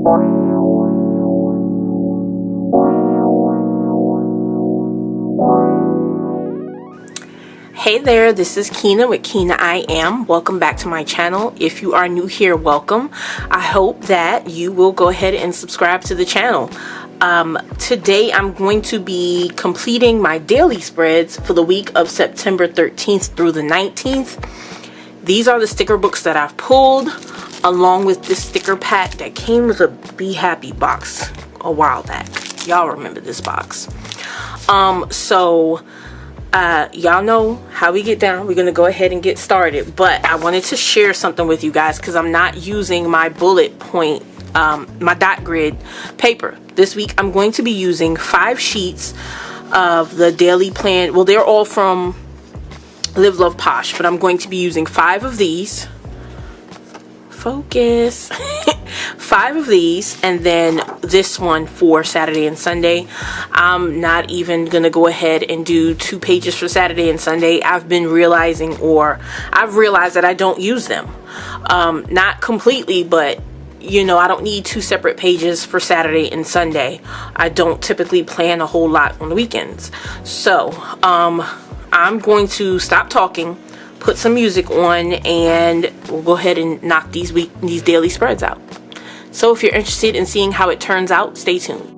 Hey there, this is Kinah with KinahIAm. Welcome back to my channel. If you are new here, welcome. I hope that you will go ahead and subscribe to the channel. Today I'm going to be completing my daily spreads for the week of September 13th through the 19th. These are the sticker books that I've pulled, along with this sticker pack that came with a Be Happy box a while back. Y'all remember this box. Y'all know how we get down. We're gonna go ahead and get started, but I wanted to share something with you guys because I'm not using my bullet point, my dot grid paper. This week I'm going to be using 5 sheets of the daily plan. Well, they're all from Live.Love.Posh, but I'm going to be using 5 of these. Focus. 5 of these, and then this one for Saturday and Sunday. I'm not even gonna go ahead and do 2 pages for Saturday and Sunday. I've realized that I don't use them. Not completely, but you know, I don't need 2 separate pages for Saturday and Sunday. I don't typically plan a whole lot on the weekends. So I'm going to stop talking, put some music on, and we'll go ahead and knock these daily spreads out. So if you're interested in seeing how it turns out, stay tuned.